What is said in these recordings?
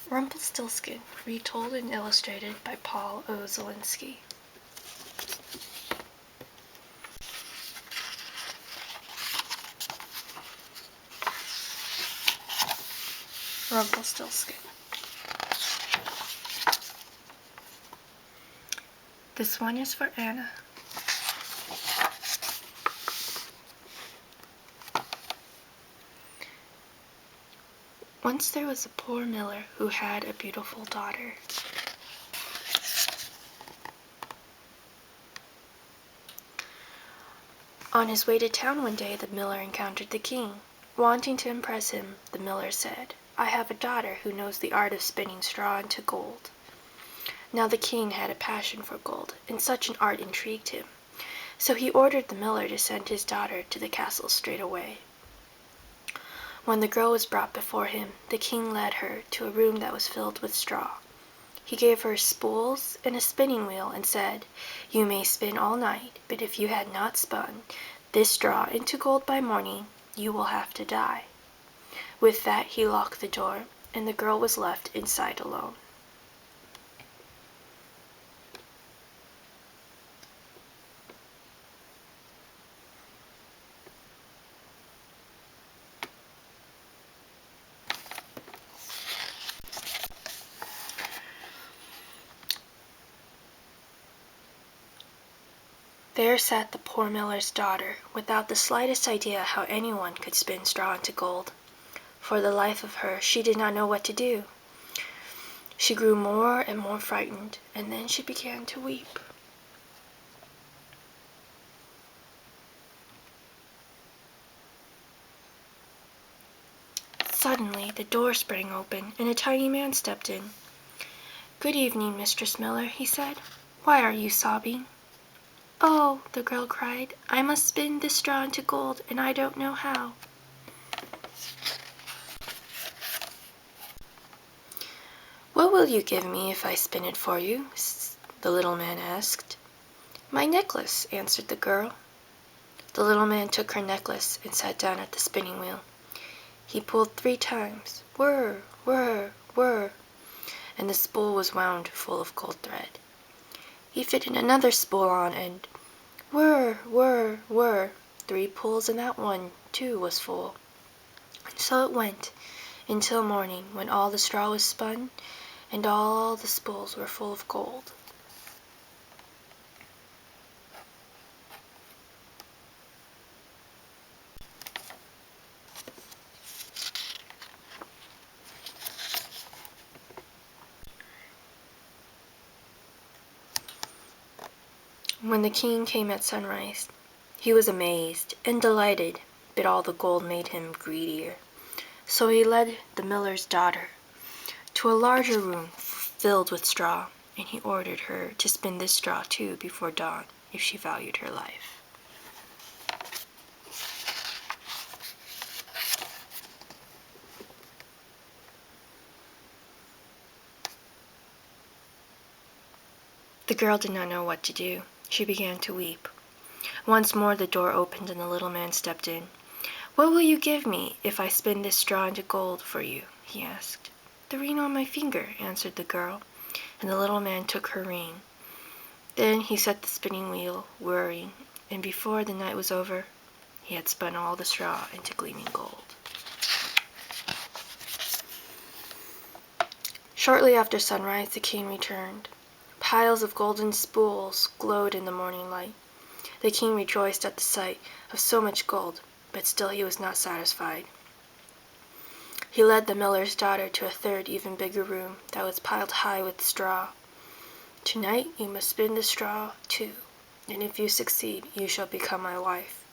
Rumpelstiltskin, retold and illustrated by Paul O. Zielinski. Rumpelstiltskin. This one is for Anna. Once there was a poor miller who had a beautiful daughter. On his way to town one day, the miller encountered the king. Wanting to impress him, the miller said, "I have a daughter who knows the art of spinning straw into gold." Now the king had a passion for gold, and such an art intrigued him. So he ordered the miller to send his daughter to the castle straight away. When the girl was brought before him, the king led her to a room that was filled with straw. He gave her spools and a spinning wheel and said, "You may spin all night, but if you had not spun this straw into gold by morning, you will have to die." With that he locked the door, and the girl was left inside alone. There sat the poor miller's daughter, without the slightest idea how anyone could spin straw into gold. For the life of her, she did not know what to do. She grew more and more frightened, and then she began to weep. Suddenly, the door sprang open, and a tiny man stepped in. "Good evening, Mistress Miller," he said. "Why are you sobbing?" "Oh," the girl cried, "I must spin this straw into gold, and I don't know how." "What will you give me if I spin it for you?" the little man asked. "My necklace," answered the girl. The little man took her necklace and sat down at the spinning wheel. He pulled 3 times, whir, whir, whir, and the spool was wound full of gold thread. He fitted another spool on, and whir, whir, whir, 3 pulls, and that one, too, was full. And so it went, until morning, when all the straw was spun, and all the spools were full of gold. When the king came at sunrise, he was amazed and delighted, but all the gold made him greedier. So he led the miller's daughter to a larger room filled with straw, and he ordered her to spin this straw too before dawn if she valued her life. The girl did not know what to do. She began to weep. Once more the door opened and the little man stepped in. "What will you give me if I spin this straw into gold for you?" he asked. "The ring on my finger," answered the girl, and the little man took her ring. Then he set the spinning wheel whirring, and before the night was over, he had spun all the straw into gleaming gold. Shortly after sunrise, the king returned. Piles of golden spools glowed in the morning light. The king rejoiced at the sight of so much gold, but still he was not satisfied. He led the miller's daughter to a third, even bigger room that was piled high with straw. "Tonight you must spin the straw too, and if you succeed you shall become my wife,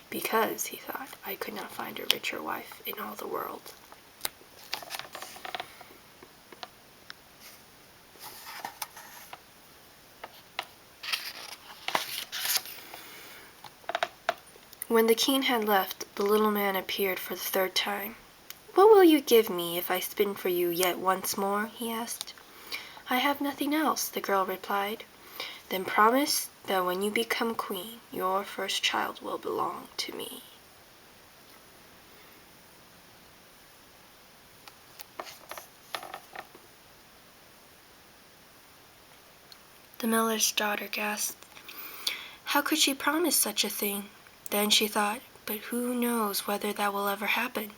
because," he thought, "I could not find a richer wife in all the world." When the king had left, the little man appeared for the 3rd time. "What will you give me if I spin for you yet once more?" he asked. "I have nothing else," the girl replied. "Then promise that when you become queen, your first child will belong to me." The miller's daughter gasped. How could she promise such a thing? Then she thought, but who knows whether that will ever happen?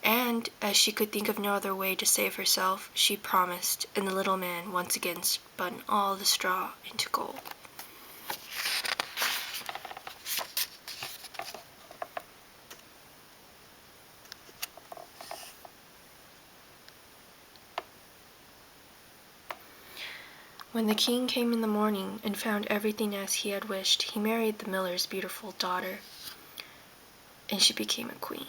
And, as she could think of no other way to save herself, she promised, and the little man once again spun all the straw into gold. When the king came in the morning and found everything as he had wished, he married the miller's beautiful daughter, and she became a queen.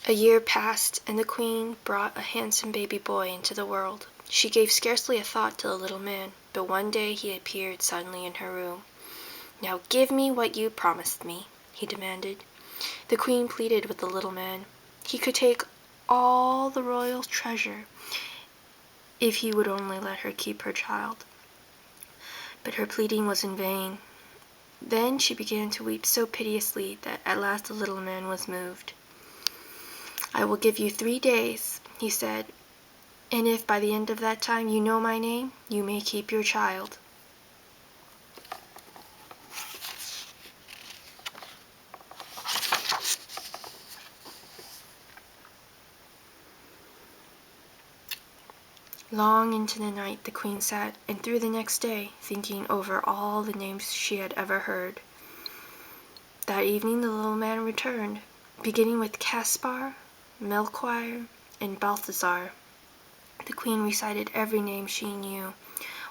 A year passed, and the queen brought a handsome baby boy into the world. She gave scarcely a thought to the little man, but one day he appeared suddenly in her room. "Now give me what you promised me," he demanded. The queen pleaded with the little man. He could take all the royal treasure if he would only let her keep her child. But her pleading was in vain. Then she began to weep so piteously that at last the little man was moved. "I will give you 3 days," he said, "and if by the end of that time you know my name, you may keep your child." Long into the night the queen sat, and through the next day, thinking over all the names she had ever heard. That evening the little man returned, beginning with Caspar, Melchior, and Balthazar. The queen recited every name she knew,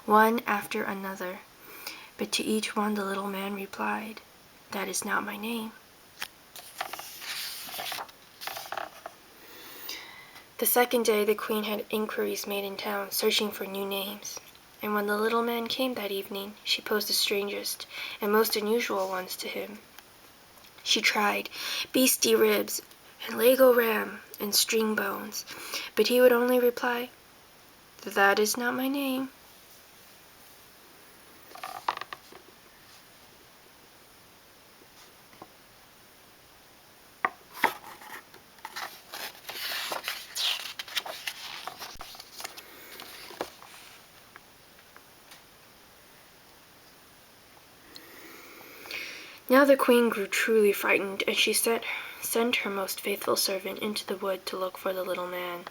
one after another, but to each one the little man replied, "That is not my name." The second day the queen had inquiries made in town, searching for new names, and when the little man came that evening, she posed the strangest and most unusual ones to him. She tried Beastie Ribs, and Lego Ram, and String Bones, but he would only reply, "That is not my name." Now the queen grew truly frightened, and she sent her most faithful servant into the wood to look for the little man.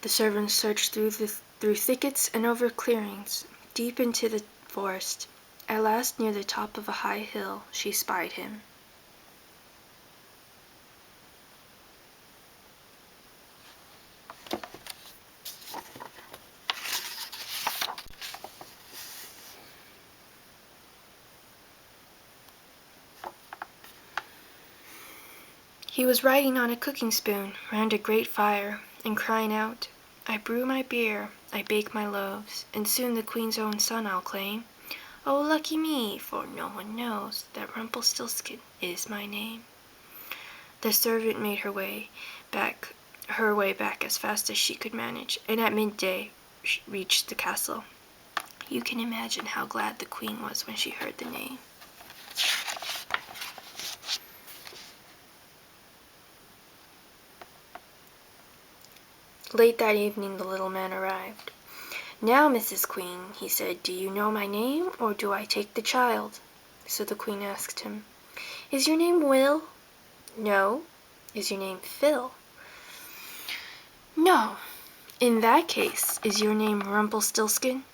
The servant searched through thickets and over clearings, deep into the forest. At last, near the top of a high hill, she spied him. He was riding on a cooking spoon round a great fire, and crying out, "I brew my beer, I bake my loaves, and soon the queen's own son I'll claim. Oh, lucky me, for no one knows that Rumpelstiltskin is my name." The servant made her way back as fast as she could manage, and at midday reached the castle. You can imagine how glad the queen was when she heard the name. Late that evening the little man arrived. "Now, Mrs. Queen," he said, "do you know my name, or do I take the child?" So the queen asked him, "Is your name Will?" "No." "Is your name Phil?" "No." "In that case, is your name Rumpelstiltskin?"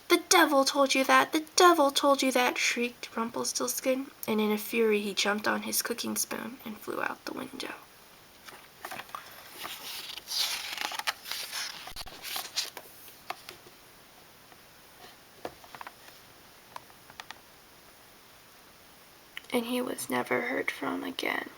"The devil told you that! The devil told you that!" shrieked Rumpelstiltskin, and in a fury he jumped on his cooking spoon and flew out the window. And he was never heard from again.